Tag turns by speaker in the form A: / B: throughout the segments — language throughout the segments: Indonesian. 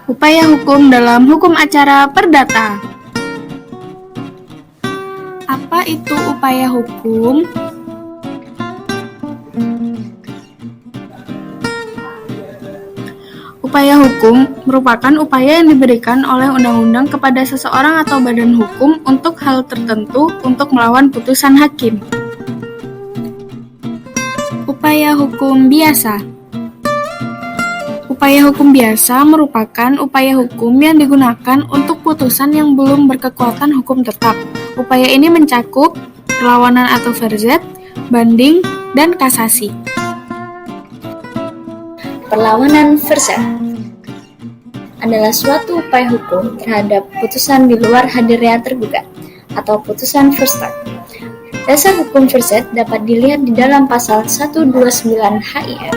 A: Upaya hukum dalam hukum acara perdata. Apa itu upaya hukum? Upaya hukum merupakan upaya yang diberikan oleh undang-undang kepada seseorang atau badan hukum untuk hal tertentu untuk melawan putusan hakim. Upaya hukum biasa. Upaya hukum biasa merupakan upaya hukum yang digunakan untuk putusan yang belum berkekuatan hukum tetap. Upaya ini mencakup perlawanan atau verzet, banding, dan kasasi.
B: Perlawanan verzet adalah suatu upaya hukum terhadap putusan di luar hadirnya tergugat atau putusan verzet. Dasar hukum verzet dapat dilihat di dalam pasal 129 HIR.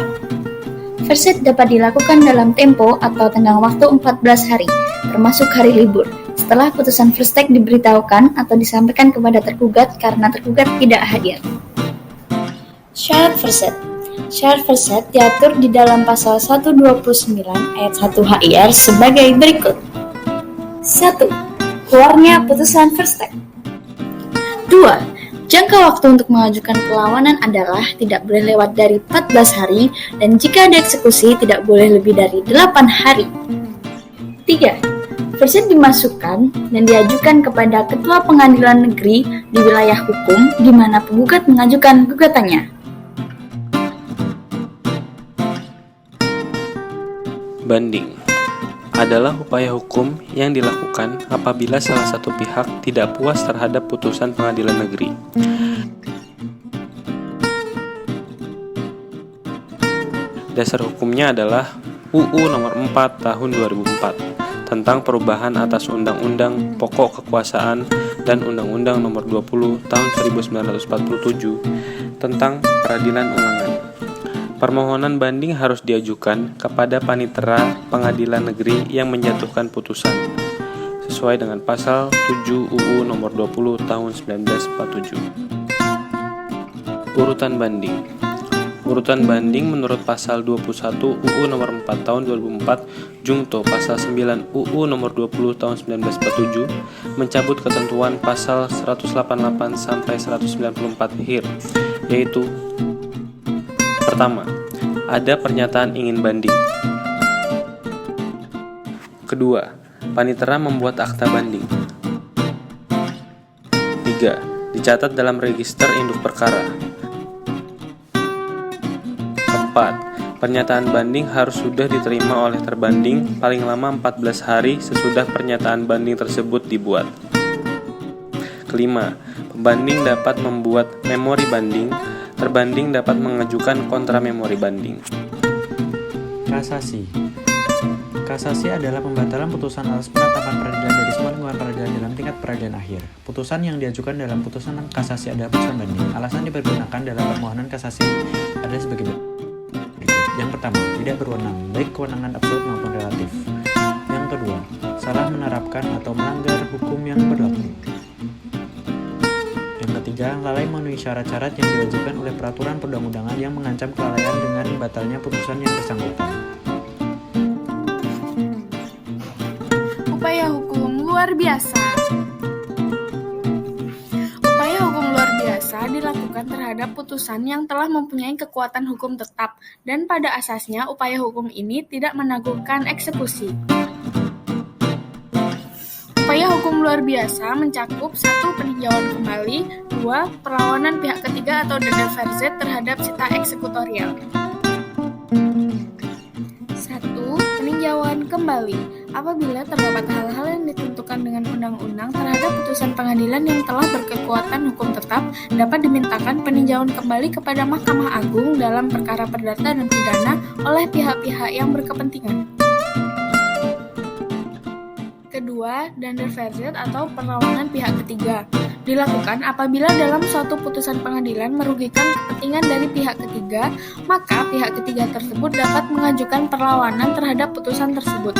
B: Verzet dapat dilakukan dalam tempo atau tenggang waktu 14 hari, termasuk hari libur, setelah putusan verzet diberitahukan atau disampaikan kepada tergugat karena tergugat tidak hadir. Syarat verzet. Syarat verzet diatur di dalam pasal 129 ayat 1 HIR sebagai berikut. 1. Keluarnya putusan verzet. 2. Jangka waktu untuk mengajukan perlawanan adalah tidak boleh lewat dari 14 hari dan jika dieksekusi tidak boleh lebih dari 8 hari. 3. Verzet dimasukkan dan diajukan kepada Ketua Pengadilan Negeri di wilayah hukum di mana penggugat mengajukan gugatannya.
C: Banding adalah upaya hukum yang dilakukan apabila salah satu pihak tidak puas terhadap putusan pengadilan negeri. Dasar hukumnya adalah UU Nomor 4 Tahun 2004 tentang perubahan atas Undang-Undang Pokok Kekuasaan dan Undang-Undang Nomor 20 Tahun 1947 tentang Peradilan Ulangan. Permohonan banding harus diajukan kepada Panitera Pengadilan Negeri yang menjatuhkan putusan, sesuai dengan pasal 7 UU Nomor 20 Tahun 1947. Urutan banding. Urutan banding menurut pasal 21 UU Nomor 4 Tahun 2004 Jungto pasal 9 UU Nomor 20 Tahun 1947 mencabut ketentuan pasal 188 sampai 194 HIR, yaitu: pertama, ada pernyataan ingin banding. Kedua, panitera membuat akta banding. 3. Dicatat dalam register induk perkara. 4. Pernyataan banding harus sudah diterima oleh terbanding paling lama 14 hari sesudah pernyataan banding tersebut dibuat. Kelima, pembanding dapat membuat memori banding. Terbanding dapat mengajukan kontra memori banding.
D: Kasasi. Kasasi adalah pembatalan putusan atas penetapan peradilan dari semua lingkungan peradilan dalam tingkat peradilan akhir. Putusan yang diajukan dalam putusan kasasi adalah putusan banding. Alasan dipergunakan dalam permohonan kasasi adalah sebagai berikut. Yang pertama, tidak berwenang, baik kewenangan absolut maupun relatif. Yang kedua, salah menerapkan atau melanggar hukum yang berlaku. Yang ketiga, lalai memenuhi syarat-syarat yang diwajibkan oleh peraturan perundang-undangan yang mengancam kelalaian dengan batalnya putusan yang bersangkutan.
A: Upaya hukum luar biasa. Upaya hukum luar biasa dilakukan terhadap putusan yang telah mempunyai kekuatan hukum tetap dan pada asasnya upaya hukum ini tidak menangguhkan eksekusi. Upaya hukum luar biasa mencakup 1. Peninjauan kembali, 2. Perlawanan pihak ketiga atau denda verzet terhadap sita eksekutorial. 1. Peninjauan kembali. Apabila terdapat hal-hal yang ditentukan dengan undang-undang terhadap putusan pengadilan yang telah berkekuatan hukum tetap, dapat dimintakan peninjauan kembali kepada Mahkamah Agung dalam perkara perdata dan pidana oleh pihak-pihak yang berkepentingan. Kedua, denda verzet atau perlawanan pihak ketiga dilakukan apabila dalam suatu putusan pengadilan merugikan kepentingan dari pihak ketiga, maka pihak ketiga tersebut dapat mengajukan perlawanan terhadap putusan tersebut.